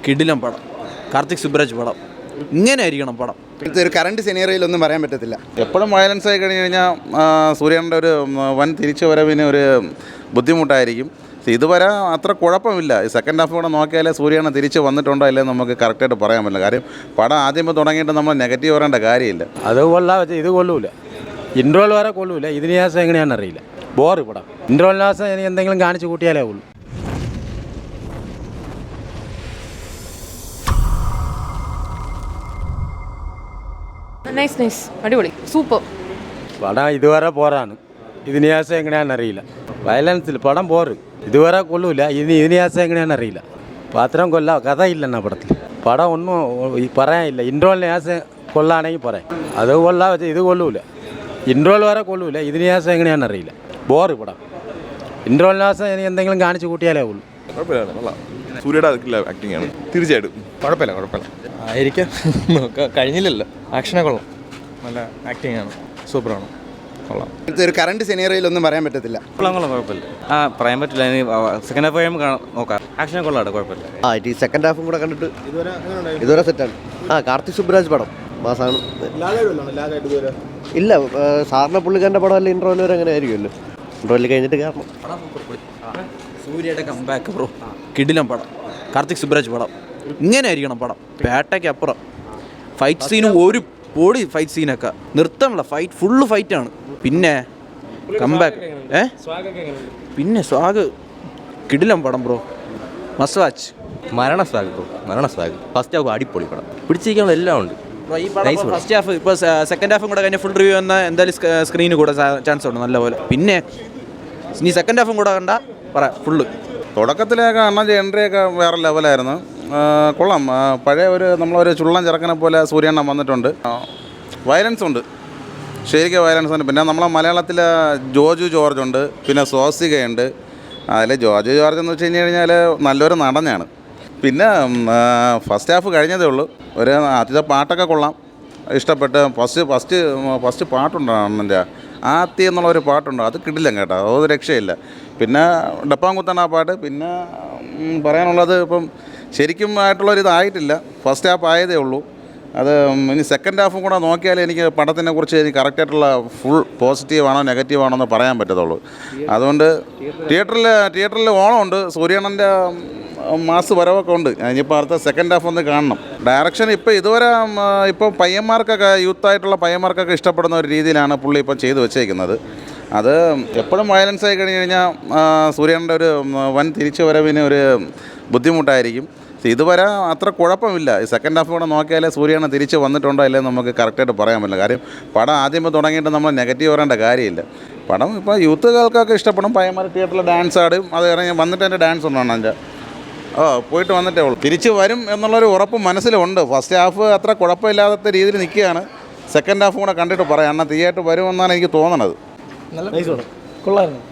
കിടിലം പടം. കാർത്തിക് സുബ്രാജ് പടം. ഇങ്ങനെ ആയിരിക്കണം പടം. ഒരു കറണ്ട് സിനേറിയയിലൊന്നും പറയാൻ പറ്റത്തില്ല. എപ്പോഴും വയലൻസ് ആയി കഴിഞ്ഞ് കഴിഞ്ഞാൽ സൂര്യൻ്റെ ഒരു വൻ തിരിച്ചു വരവിന് ഒരു ബുദ്ധിമുട്ടായിരിക്കും. ഇതുവരെ അത്ര കുഴപ്പമില്ല. ഈ സെക്കൻഡ് ഹാഫ് കൂടെ നോക്കിയാലേ സൂര്യനെ തിരിച്ച് വന്നിട്ടുണ്ടോ അല്ലേ നമുക്ക് കറക്റ്റായിട്ട് പറയാൻ പറ്റില്ല. കാര്യം പടം ആദ്യമേ തുടങ്ങിയിട്ട് നമ്മൾ നെഗറ്റീവ് പറയേണ്ട കാര്യമില്ല. അത് കൊള്ളാം, ഇത് കൊള്ളൂല. ഇൻട്രോൽ വരെ കൊള്ളൂല. ഇതിന് ശേഷം എങ്ങനെയാണെന്ന് അറിയില്ല. ബോറ് പടം. ഇൻട്രോലിന് ശേഷം എന്തെങ്കിലും കാണിച്ച് കൂട്ടിയാലേ ഉള്ളൂ. നൈസ് അടിപൊളി സൂപ്പർ പടം. ഇതുവരെ പോരാണ്. ഇതിന് ശേഷം എങ്ങനെയാണെന്ന് അറിയില്ല. വയലൻസിൽ പടം പോറ്. ഇതുവരെ കൊള്ളൂല. ഇതിന് ശേഷം എങ്ങനെയാണെന്ന് അറിയില്ല. പാത്രം കൊല്ലാം, കഥയില്ലെന്നാ പടത്തിൽ. പടം ഒന്നും പറയാനില്ല. ഇൻട്രോലിന് ശേഷം കൊള്ളാണെങ്കിൽ പറയാം. അത് കൊള്ളാം, ഇത് കൊള്ളൂല. ഇൻട്രോൽ വരെ കൊള്ളൂല. ഇതിന് ശേഷം എങ്ങനെയാണെന്ന് അറിയില്ല. ബോറ് പടം. ഇൻട്രോലിന് ശേഷം എന്തെങ്കിലും കാണിച്ച് കൂട്ടിയാലേ ഉള്ളൂ. സൂര്യയുടെ ആക്ടിംഗ് ആണ് തീർച്ചയായിട്ടും. കുഴപ്പമില്ല ആയിരിക്കാം. നോക്കാം, കഴിഞ്ഞില്ലല്ലോ. ആക്ഷനെ കൊള്ളാം, നല്ല ആക്ടിംഗ് ആണ്, സൂപ്പറാണ്, കൊള്ളാം. ഒരു കറണ്ട് സിനേറിയയിലൊന്നും പറയാൻ പറ്റത്തില്ല. കൊള്ളാം, കുഴപ്പമില്ല. പറയാൻ പറ്റില്ല. സെക്കൻഡ് ഹാഫ് കഴിയുമ്പോൾ നോക്കാം. ആക്ഷനെ കൊള്ളാം, കുഴപ്പമില്ല. ഈ സെക്കൻഡ് ഹാഫും കൂടെ കണ്ടിട്ട് ഇതുവരെ സെറ്റാണ്. കാർത്തിക് സുബ്രാജ് പടം മാസാണ്. ഇല്ല, സാറിന് പുള്ളിക്കാരൻ്റെ പടം അല്ല. ഇൻട്രോയിൽ വരെ അങ്ങനെ ആയിരിക്കുമല്ലോ. ഇൻട്രോയിൽ കഴിഞ്ഞിട്ട് കാരണം സൂര്യയുടെ കംബാക്ക് ബ്രോ. കിടിലം പടം. കാർത്തിക് സുബ്രാജ് പടം. ഇങ്ങനെ ആയിരിക്കണം പടം. പേട്ടയ്ക്ക് അപ്പുറം ഫൈറ്റ് സീനും ഒരു പൊടി ഫൈറ്റ് സീനൊക്കെ നിർത്തമുള്ള ഫൈറ്റ്, ഫുള്ള് ഫൈറ്റാണ്. പിന്നെ കംബാക്ക് പിന്നെ സ്വാഗ്. കിടിലം പടം ബ്രോ. Must watch. മരണസ്വാഗ് ബ്രോ, മരണസ്വാഗ്. ഫസ്റ്റ് ഹാഫ് അടിപൊളി പടം. പിടിച്ചിരിക്കാനുള്ള എല്ലാം ഉണ്ട്. ഈ പടം ഫസ്റ്റ് ഹാഫ് ഇപ്പോൾ സെക്കൻഡ് ഹാഫും കൂടെ കഴിഞ്ഞ ഫുൾ റിവ്യൂ വന്ന എന്തായാലും സ്ക്രീന് കൂടെ ചാൻസ് ഉണ്ട് നല്ലപോലെ. പിന്നെ ഇനി സെക്കൻഡ് ഹാഫും കൂടെ കണ്ട പറയാം ഫുള്ള്. തുടക്കത്തിലൊക്കെ അണ്ണൻ്റെ എൻട്രിയൊക്കെ വേറെ ലെവലായിരുന്നു. കൊള്ളാം. പഴയ നമ്മളൊരു ചുള്ളൻ ചെറുക്കനെ പോലെ സൂര്യണ്ണൻ വന്നിട്ടുണ്ട്. വയലൻസ് ഉണ്ട്, ശരിക്കും വയലൻസ് ഉണ്ട്. പിന്നെ നമ്മളെ മലയാളത്തിൽ ജോജു ജോർജ് ഉണ്ട്, പിന്നെ സ്വാസികയുണ്ട്. അതിൽ ജോജു ജോർജ് എന്ന് വെച്ച് കഴിഞ്ഞാൽ നല്ലൊരു നടനാണ്. പിന്നെ ഫസ്റ്റ് ഹാഫ് കഴിഞ്ഞതേ ഉള്ളൂ. ആദ്യത്തെ പാട്ടൊക്കെ കൊള്ളാം, ഇഷ്ടപ്പെട്ട്. ഫസ്റ്റ് പാട്ടുണ്ട് അണ്ണൻ്റെ ആത്തി എന്നുള്ളൊരു പാട്ടുണ്ട്. അത് കിട്ടില്ല കേട്ടോ, അത് രക്ഷയില്ല. പിന്നെ ഡപ്പാങ്കുത്തണ ആ പാട്ട്. പിന്നെ പറയാനുള്ളത് ഇപ്പം ശരിക്കും ആയിട്ടുള്ളൊരിതായിട്ടില്ല. ഫസ്റ്റ് ഹാഫ് ആയതേ ഉള്ളൂ. അത് ഇനി സെക്കൻഡ് ഹാഫും കൂടെ നോക്കിയാലേ എനിക്ക് പടത്തിനെ കുറിച്ച് എനിക്ക് കറക്റ്റായിട്ടുള്ള ഫുൾ പോസിറ്റീവാണോ നെഗറ്റീവാണോ എന്ന് പറയാൻ പറ്റത്തുള്ളൂ. അതുകൊണ്ട് തിയേറ്ററിൽ ഓണമുണ്ട്. സൂര്യണ്ണൻ്റെ മാസ് വരവൊക്കെ ഉണ്ട്. ഇനിയിപ്പോൾ അടുത്ത സെക്കൻഡ് ഹാഫ് ഒന്ന് കാണണം. ഡയറക്ഷൻ ഇപ്പോൾ പയ്യന്മാർക്കൊക്കെ, യൂത്തായിട്ടുള്ള പയ്യന്മാർക്കൊക്കെ ഇഷ്ടപ്പെടുന്ന ഒരു രീതിയിലാണ് പുള്ളി ഇപ്പം ചെയ്തു വെച്ചേക്കുന്നത്. അത് എപ്പോഴും വയലൻസ് ആയി കഴിഞ്ഞ് കഴിഞ്ഞാൽ സൂര്യൻ്റെ ഒരു വൻ തിരിച്ചു വരവിന് ഒരു ബുദ്ധിമുട്ടായിരിക്കും. ഇതുവരെ അത്ര കുഴപ്പമില്ല. ഈ സെക്കൻഡ് ഹാഫ് കൂടെ നോക്കിയാലേ സൂര്യനെ തിരിച്ച് വന്നിട്ടുണ്ടോ അല്ലേ നമുക്ക് കറക്റ്റായിട്ട് പറയാൻ പറ്റില്ല. കാര്യം പടം ആദ്യമേ തുടങ്ങിയിട്ട് നമ്മൾ നെഗറ്റീവ് പറയേണ്ട കാര്യമില്ല. പടം ഇപ്പോൾ യൂത്തുകാർക്കൊക്കെ ഇഷ്ടപ്പെടും. പയ്യന്മാർ തിയേറ്ററിൽ ഡാൻസ് ആടും. അത് ഇറങ്ങി വന്നിട്ട് എൻ്റെ ഡാൻസ് ഉണ്ടാണ് എൻ്റെ പോയിട്ട് വന്നിട്ടേ ഉള്ളൂ. തിരിച്ച് വരും എന്നുള്ളൊരു ഉറപ്പ് മനസ്സിലുണ്ട്. ഫസ്റ്റ് ഹാഫ് അത്ര കുഴപ്പമില്ലാത്ത രീതിയിൽ നിൽക്കുകയാണ്. സെക്കൻഡ് ഹാഫ് കൂടെ കണ്ടിട്ട് പറയാം. എന്നാൽ തിയേറ്റർ വരുമെന്നാണ് എനിക്ക് തോന്നണത്. കൊള്ളായിരുന്നു.